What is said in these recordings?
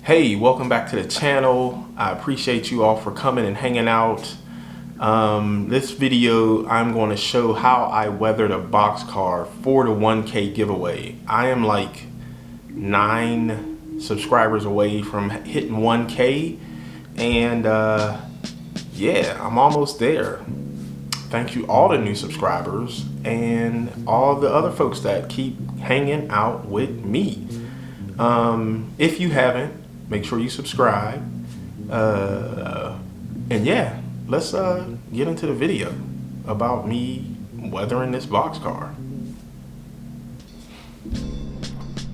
Hey, welcome back to the channel. I appreciate you all for coming and hanging out. This video, I'm going to show how I weathered a boxcar for the 1K giveaway. I am like 9 subscribers away from hitting 1K, and yeah, I'm almost there. Thank you all the new subscribers and all the other folks that keep hanging out with me. If you haven't, make sure you subscribe. And yeah, let's get into the video about me weathering this boxcar.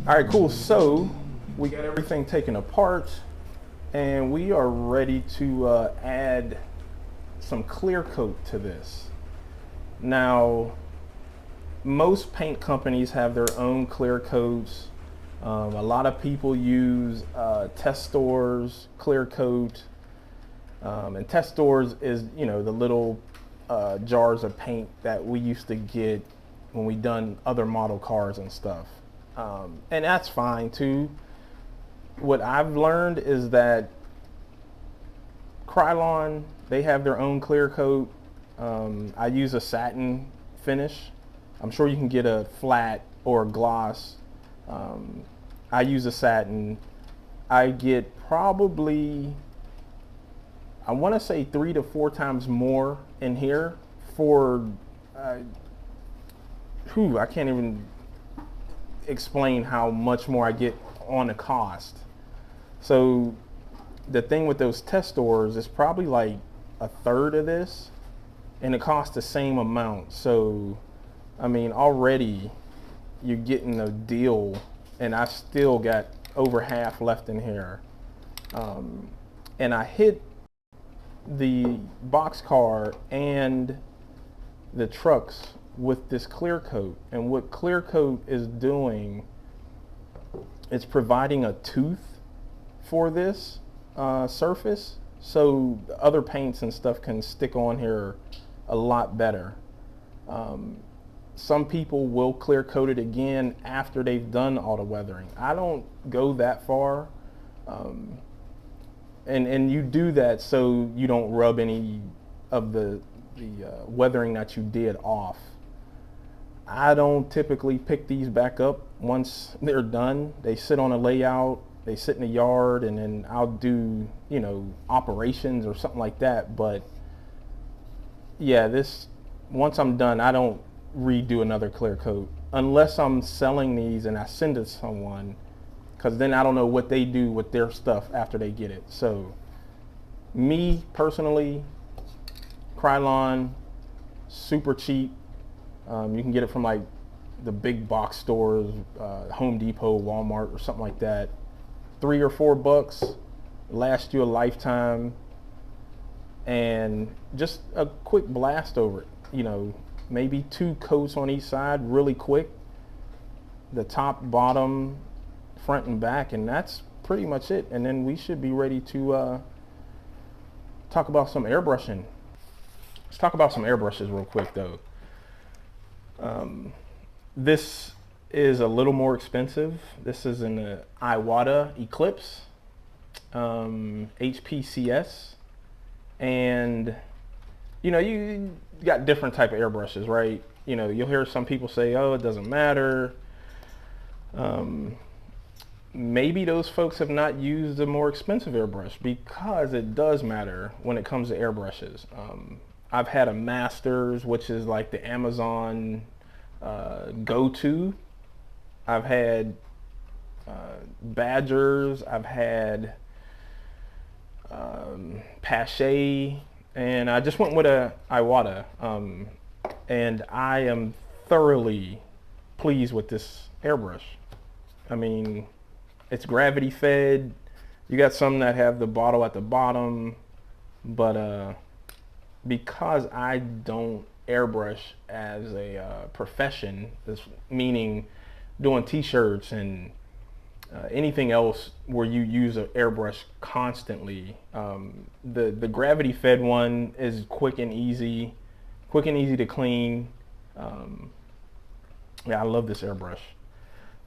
All right, cool. So we got everything taken apart, and we are ready to add some clear coat to this. Now, most paint companies have their own clear coats. A lot of people use test stores clear coat, and test stores is, you know, the little jars of paint that we used to get when we done other model cars and stuff, and that's fine too. What I've learned is that Krylon, they have their own clear coat. I use a satin finish. I'm sure you can get a flat or a gloss. I use a satin. I get probably, I want to say 3 to 4 times more in here for, I can't even explain how much more I get on the cost. So the thing with those test stores is probably like a third of this, and it costs the same amount. So, I mean, already you're getting a deal, and I still got over half left in here. And I hit the boxcar and the trucks with this clear coat. And what clear coat is doing, it's providing a tooth for this surface, so the other paints and stuff can stick on here a lot better. Some people will clear coat it again after they've done all the weathering. I don't go that far, and you do that so you don't rub any of the weathering that you did off. I don't typically pick these back up once they're done. They sit on a layout, they sit in the yard, and then I'll do, you know, operations or something like that. But yeah, this, once I'm done, I don't redo another clear coat unless I'm selling these and I send it to someone, because then I don't know what they do with their stuff after they get it. So me personally, Krylon, super cheap. You can get it from like the big box stores, Home Depot, Walmart, or something like that. $3 or $4, last you a lifetime, and just a quick blast over it. You know, maybe 2 coats on each side, really quick. The top, bottom, front, and back, and that's pretty much it. And then we should be ready to talk about some airbrushing. Let's talk about some airbrushes real quick, though. This is a little more expensive. This is an Iwata Eclipse HPCS, and you know, you got different type of airbrushes, right? You know, you'll hear some people say, oh, it doesn't matter. Maybe those folks have not used a more expensive airbrush, because it does matter when it comes to airbrushes. I've had a Masters, which is like the Amazon go-to. I've had Badgers, I've had Pache, and I just went with a Iwata, and I am thoroughly pleased with this airbrush. I mean, it's gravity fed. You got some that have the bottle at the bottom, but because I don't airbrush as a profession, this meaning doing t-shirts and anything else where you use an airbrush constantly, the gravity fed one is quick and easy to clean. Yeah, I love this airbrush.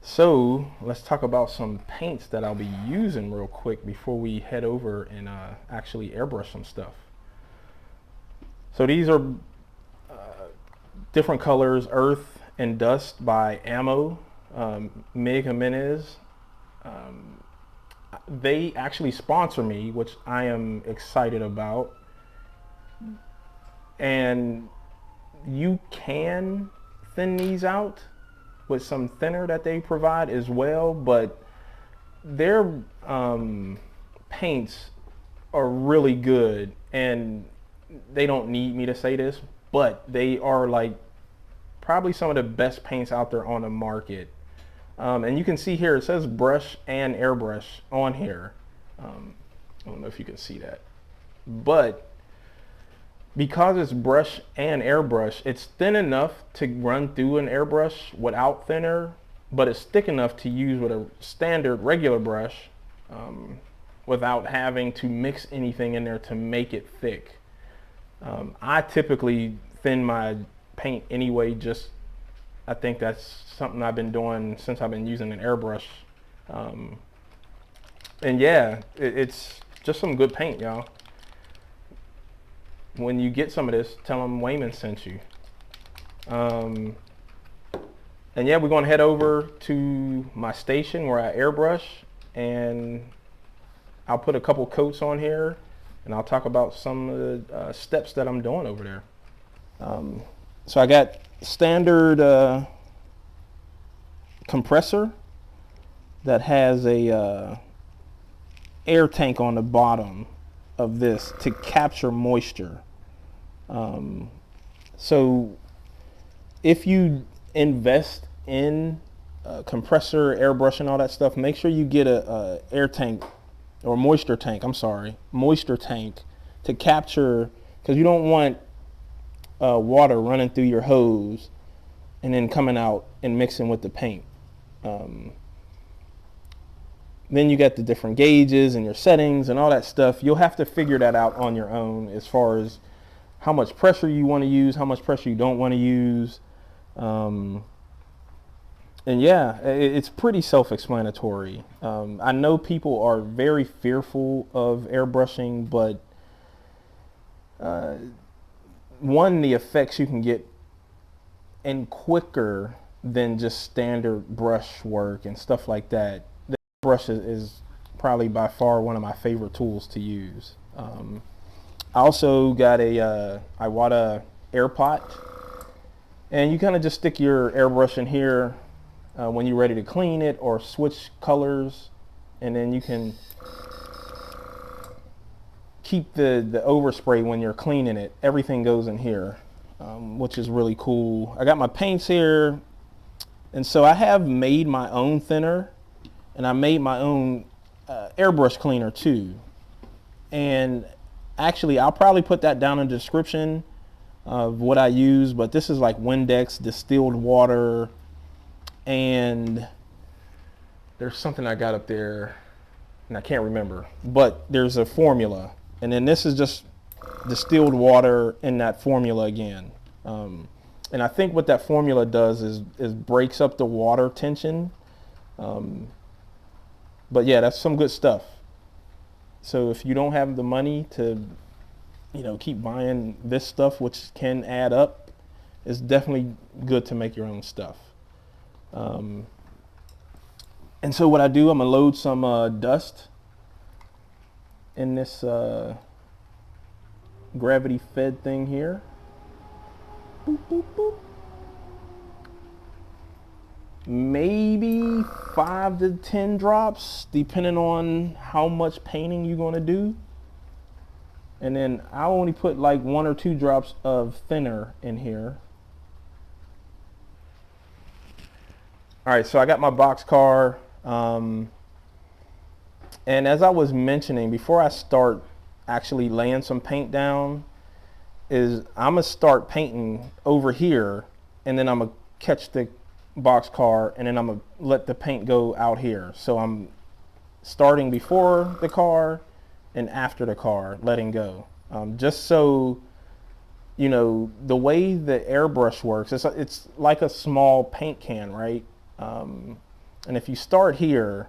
So let's talk about some paints that I'll be using real quick before we head over and actually airbrush some stuff. So these are different colors: Earth and Dust by Ammo, Mig Jimenez. They actually sponsor me, which I am excited about. And you can thin these out with some thinner that they provide as well, but their paints are really good, and they don't need me to say this, but they are like probably some of the best paints out there on the market. And you can see here it says brush and airbrush on here. I don't know if you can see that, but because it's brush and airbrush, it's thin enough to run through an airbrush without thinner, but it's thick enough to use with a standard regular brush without having to mix anything in there to make it thick. I typically thin my paint anyway, I think that's something I've been doing since I've been using an airbrush. And yeah, it's just some good paint, y'all. When you get some of this, tell them Wayman sent you. And yeah, we're going to head over to my station where I airbrush, and I'll put a couple coats on here, and I'll talk about some of the steps that I'm doing over there. So I got standard compressor that has a air tank on the bottom of this to capture moisture. So if you invest in compressor, airbrush, and all that stuff, make sure you get a air tank or moisture tank to capture, because you don't want water running through your hose and then coming out and mixing with the paint. Then you got the different gauges and your settings and all that stuff. You'll have to figure that out on your own as far as how much pressure you want to use, how much pressure you don't want to use. And yeah, it's pretty self-explanatory. I know people are very fearful of airbrushing, but one, the effects you can get and quicker than just standard brush work and stuff like that. The brush is probably by far one of my favorite tools to use. I also got a Iwata air pot, and you kind of just stick your airbrush in here when you're ready to clean it or switch colors, and then you can keep the overspray when you're cleaning it. Everything goes in here, which is really cool. I got my paints here, and so I have made my own thinner, and I made my own airbrush cleaner too. And actually, I'll probably put that down in the description of what I use, but this is like Windex, distilled water, and there's something I got up there, and I can't remember, but there's a formula. And then this is just distilled water in that formula again. And I think what that formula does is breaks up the water tension. But yeah, that's some good stuff. So if you don't have the money to, keep buying this stuff, which can add up, it's definitely good to make your own stuff. And so what I do, I'm gonna load some dust in this gravity fed thing here. Boop, boop, boop. Maybe 5 to 10 drops, depending on how much painting you're going to do. And then I only put like 1 or 2 drops of thinner in here. All right, so I got my boxcar. And as I was mentioning, before I start actually laying some paint down, is I'm gonna start painting over here, and then I'm gonna catch the boxcar, and then I'm gonna let the paint go out here. So I'm starting before the car and after the car, letting go. Just so the way the airbrush works, it's like a small paint can, right? And if you start here,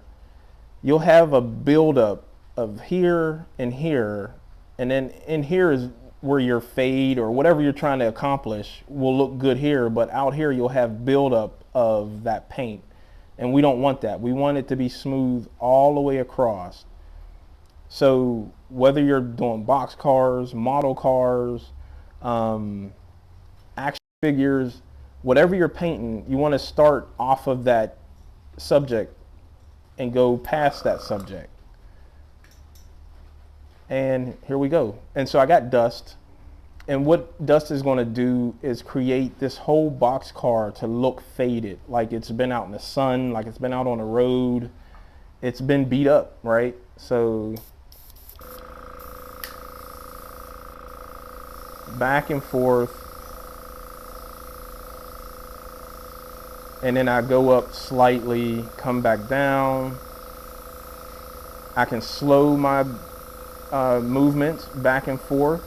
you'll have a buildup of here and here, and then in here is where your fade or whatever you're trying to accomplish will look good here, but out here you'll have buildup of that paint, and we don't want that. We want it to be smooth all the way across. So whether you're doing box cars, model cars, action figures, whatever you're painting, you want to start off of that subject and go past that subject. And here we go. And so I got dust, and what dust is going to do is create this whole box car to look faded, like it's been out in the sun, like it's been out on the road, it's been beat up, right? So back and forth, and then I go up slightly, come back down. I can slow my movements back and forth.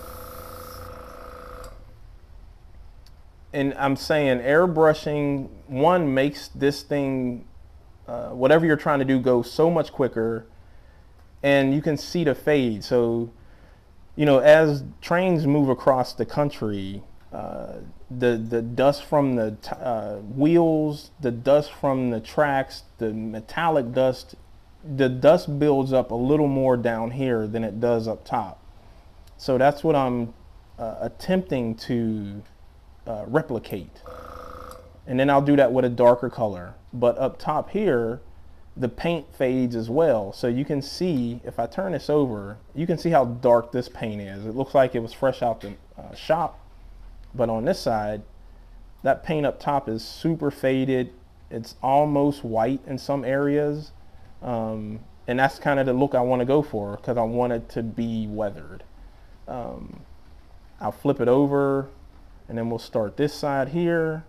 And I'm saying airbrushing, one, makes this thing, whatever you're trying to do, go so much quicker, and you can see the fade. So, you know, as trains move across the country, the dust from the wheels, the dust from the tracks, the metallic dust, the dust builds up a little more down here than it does up top. So that's what I'm attempting to replicate. And then I'll do that with a darker color. But up top here, the paint fades as well. So you can see, if I turn this over, you can see how dark this paint is. It looks like it was fresh out the shop. But on this side, that paint up top is super faded. It's almost white in some areas. And that's kind of the look I want to go for, because I want it to be weathered. I'll flip it over, and then we'll start this side here.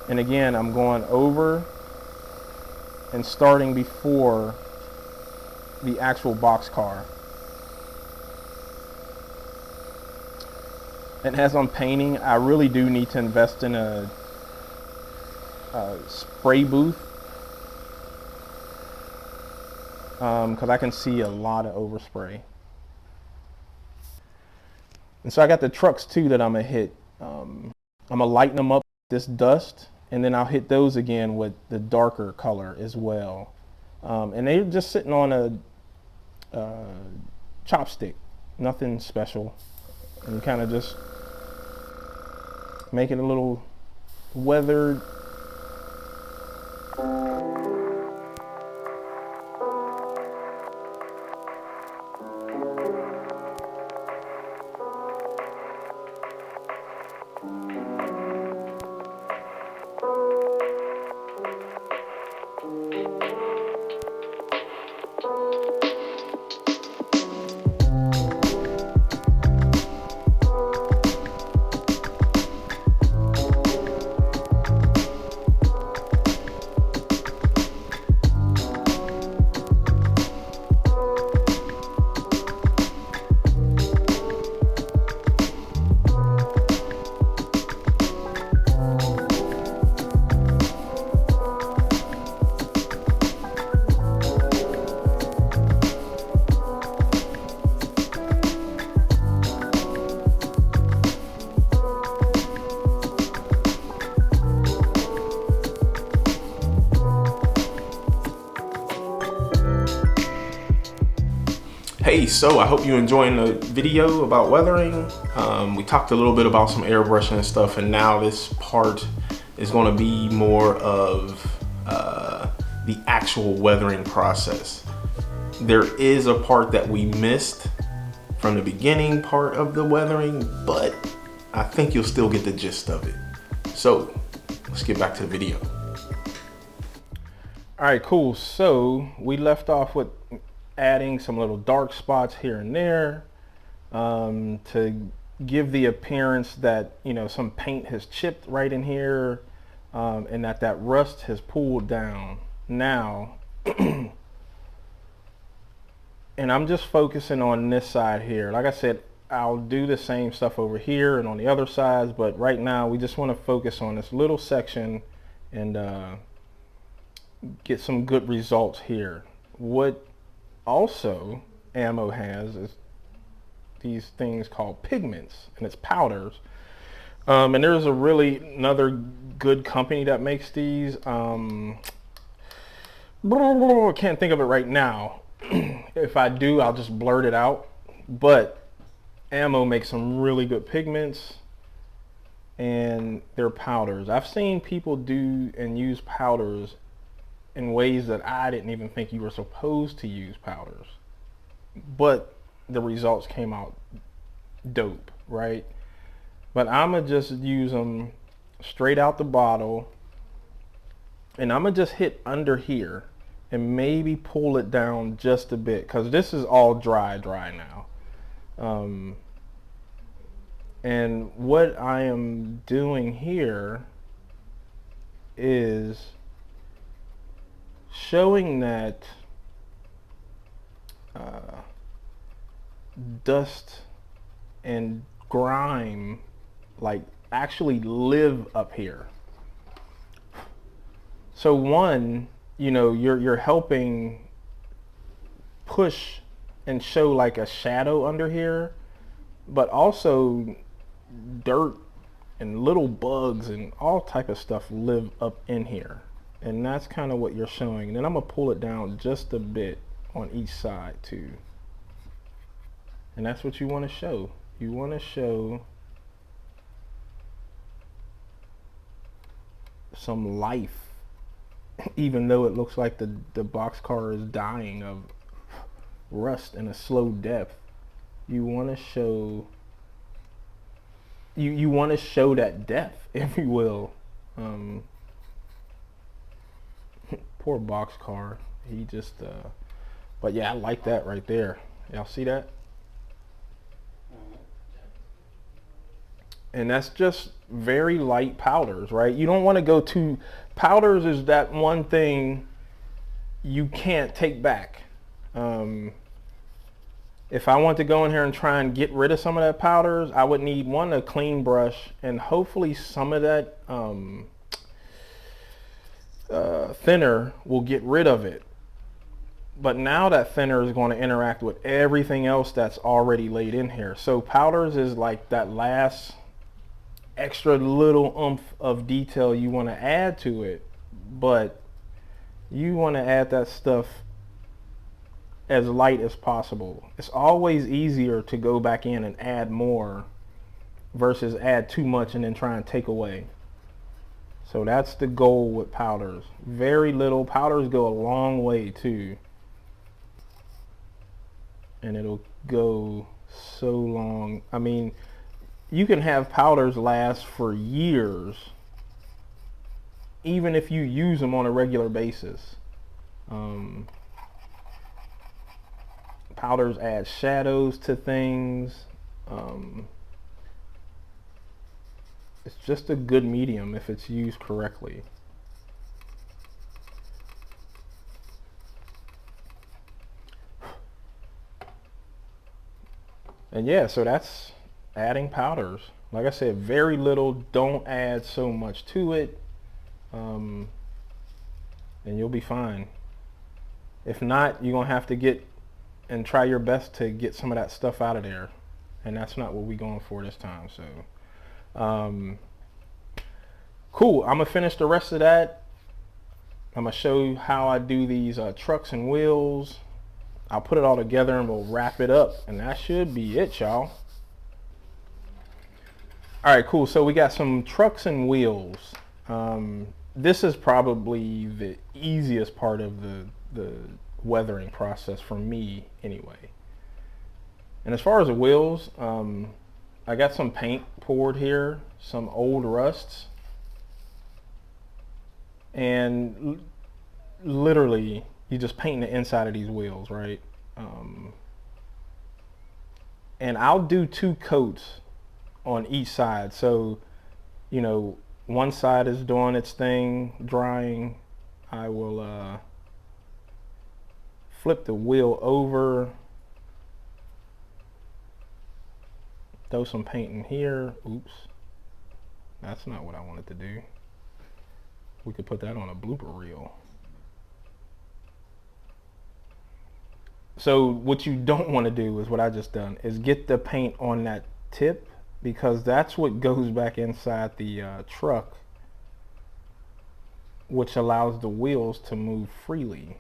And again, I'm going over and starting before the actual box car. And as I'm painting, I really do need to invest in a spray booth, because I can see a lot of overspray. And so I got the trucks too that I'm gonna hit. I'm gonna lighten them up with this dust, and then I'll hit those again with the darker color as well. And they're just sitting on a chopstick, nothing special. And you kind of just make it a little weathered. Hey, so I hope you're enjoying the video about weathering. We talked a little bit about some airbrushing and stuff, and now this part is going to be more of the actual weathering process. There is a part that we missed from the beginning part of the weathering, but I think you'll still get the gist of it. So let's get back to the video. All right, cool. So we left off with adding some little dark spots here and there to give the appearance that, you know, some paint has chipped right in here, and that rust has pulled down. Now, and I'm just focusing on this side here. Like I said, I'll do the same stuff over here and on the other sides, but right now we just want to focus on this little section and get some good results here. What also ammo has is these things called pigments, and it's powders. And there's another good company that makes these. I can't think of it right now. If I do, I'll just blurt it out. But ammo makes some really good pigments, and they're powders. I've seen people do and use powders in ways that I didn't even think you were supposed to use powders, but the results came out dope, right? But I'm gonna just use them straight out the bottle, and I'm gonna just hit under here and maybe pull it down just a bit, because this is all dry now. And what I am doing here is showing that dust and grime like actually live up here. So one, you know, you're helping push and show like a shadow under here, but also dirt and little bugs and all type of stuff live up in here, and that's kind of what you're showing. And then I'm gonna pull it down just a bit on each side too, and that's what you want to show. You want to show some life, even though it looks like the boxcar is dying of rust and a slow death. You want to show you want to show that death, if you will. Poor boxcar. He just but yeah, I like that right there. Y'all see that? And that's just very light powders, right? You don't want to go too... Powders is that one thing you can't take back. If I want to go in here and try and get rid of some of that powders, I would need a clean brush, and hopefully some of that thinner will get rid of it. But now that thinner is going to interact with everything else that's already laid in here. So powders is like that last extra little oomph of detail you want to add to it, but you want to add that stuff as light as possible. It's always easier to go back in and add more versus add too much and then try and take away. So that's the goal with powders. Very little. Powders go a long way too, and it'll go so long. I mean, you can have powders last for years even if you use them on a regular basis. Powders add shadows to things. It's just a good medium if it's used correctly. And yeah, so that's adding powders. Like I said, very little. Don't add so much to it, and you'll be fine. If not, you're gonna have to get and try your best to get some of that stuff out of there, and that's not what we're going for this time. So cool. I'm gonna finish the rest of that. I'm gonna show you how I do these trucks and wheels. I'll put it all together and we'll wrap it up, and that should be it, y'all. All right, cool. So we got some trucks and wheels. This is probably the easiest part of the weathering process for me anyway. And as far as the wheels, I got some paint poured here, some old rusts, and literally you just paint the inside of these wheels, right? And I'll do 2 coats on each side. So, you know, one side is doing its thing, drying. I will flip the wheel over Throw some paint in here. Oops, that's not what I wanted to do. We could put that on a blooper reel. So what you don't want to do is what I just done, is get the paint on that tip, because that's what goes back inside the truck, which allows the wheels to move freely.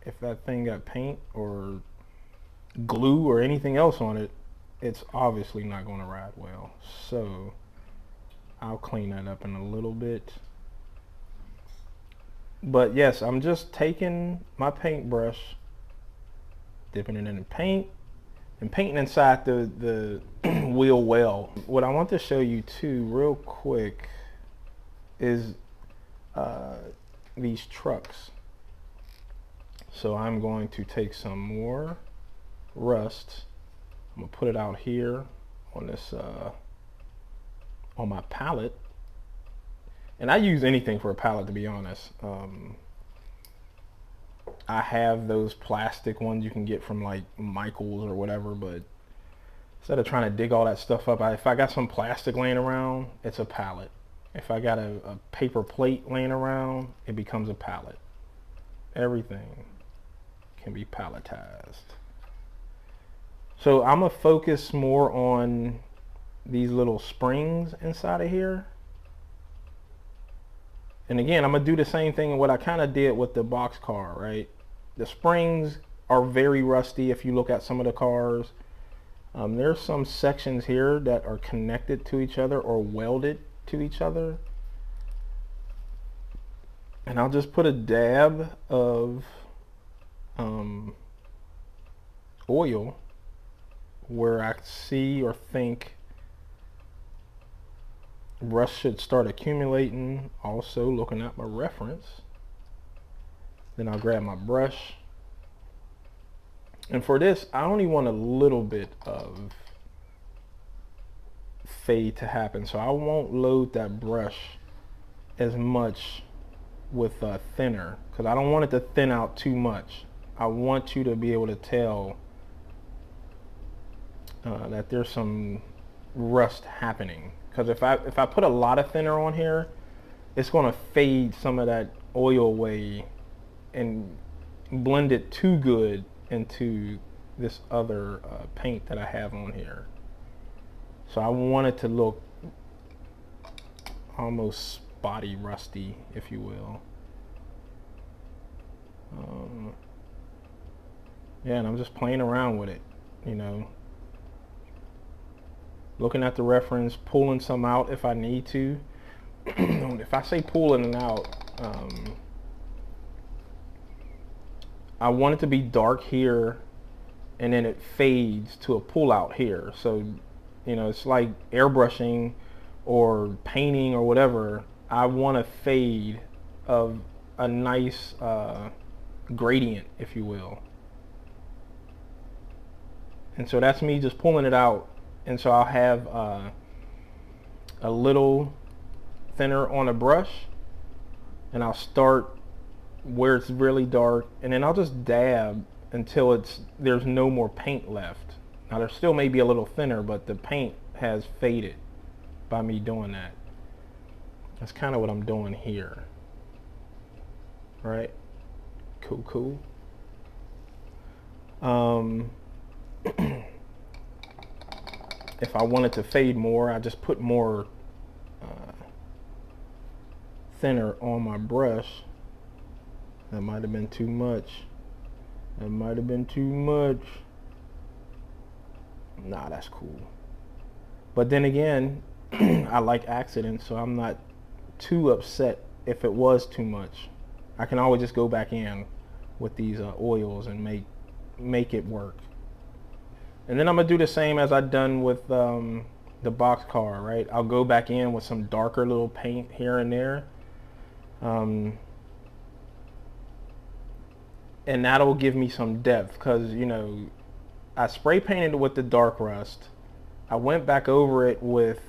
If that thing got paint or glue or anything else on it, it's obviously not going to ride well. So I'll clean that up in a little bit. But yes, I'm just taking my paintbrush, dipping it in the paint, and painting inside the wheel well. What I want to show you too real quick is these trucks. So I'm going to take some more rust. I'm gonna put it out here on this on my palette. And I use anything for a palette, to be honest. I have those plastic ones you can get from like Michael's or whatever, but instead of trying to dig all that stuff up, if I got some plastic laying around, it's a palette. If I got a paper plate laying around, it becomes a palette. Everything can be palletized. So I'm gonna focus more on these little springs inside of here. And again, I'm gonna do the same thing in what I kind of did with the boxcar, right? The springs are very rusty if you look at some of the cars. There's some sections here that are connected to each other or welded to each other. And I'll just put a dab of oil where I see or think rust should start accumulating. Also looking at my reference. Then I'll grab my brush. And for this, I only want a little bit of fade to happen. So I won't load that brush as much with thinner, because I don't want it to thin out too much. I want you to be able to tell that there's some rust happening. Because if I put a lot of thinner on here, it's going to fade some of that oil away and blend it too good into this other paint that I have on here. So I want it to look almost spotty, rusty, if you will. Yeah, and I'm just playing around with it, you know. Looking at the reference, pulling some out if I need to. If I say pulling it out, I want it to be dark here and then it fades to a pull out here. So, you know, it's like airbrushing or painting or whatever. I want a fade of a nice gradient, if you will. And so that's me just pulling it out. And so I'll have a little thinner on a brush, and I'll start where it's really dark, and then I'll just dab until there's no more paint left. Now there still may be a little thinner, but the paint has faded by me doing that. That's kind of what I'm doing here. Right? Cool. If I wanted to fade more, I just put more thinner on my brush. That might have been too much. Nah, that's cool. But then again, I like accidents, so I'm not too upset if it was too much. I can always just go back in with these oils and make it work. And then I'm gonna do the same as I've done with the boxcar, right? I'll go back in with some darker little paint here and there. And that'll give me some depth, because, you know, I spray painted it with the dark rust. I went back over it with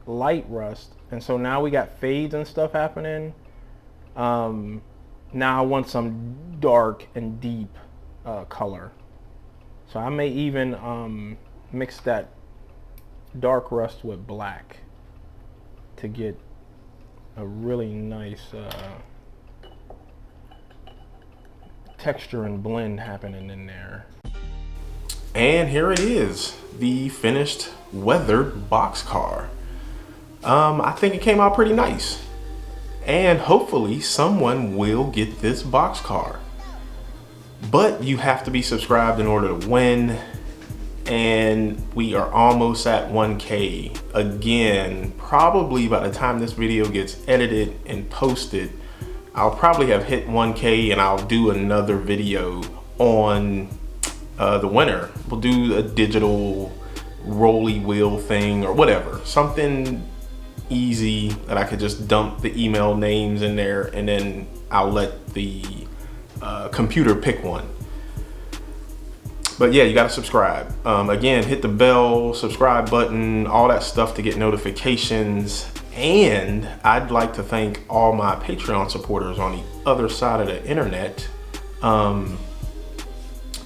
light rust, and so now we got fades and stuff happening. Now I want some dark and deep color. So I may even mix that dark rust with black to get a really nice texture and blend happening in there. And here it is, the finished weathered boxcar. I think it came out pretty nice. And hopefully someone will get this boxcar. But you have to be subscribed in order to win. And we are almost at 1K. Again, probably by the time this video gets edited and posted, I'll probably have hit 1K and I'll do another video on the winner. We'll do a digital rolly wheel thing or whatever. Something easy that I could just dump the email names in there and then I'll let the computer pick one. But yeah, you gotta subscribe. Again, hit the bell, subscribe button, all that stuff to get notifications. And I'd like to thank all my Patreon supporters on the other side of the internet.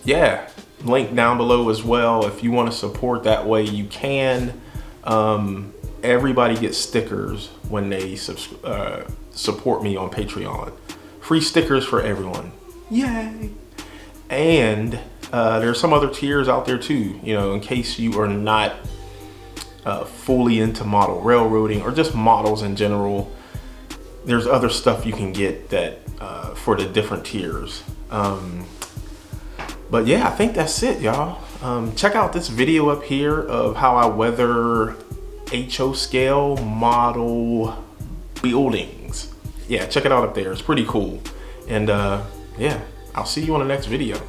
Yeah, link down below as well. If you want to support that way, you can. Everybody gets stickers when they support me on Patreon. Free stickers for everyone. Yay! And there's some other tiers out there too, you know, in case you are not fully into model railroading or just models in general. There's other stuff you can get that for the different tiers. But yeah, I think that's it, y'all. Check out this video up here of how I weather HO scale model buildings. Yeah, check it out up there. It's pretty cool. And yeah, I'll see you on the next video.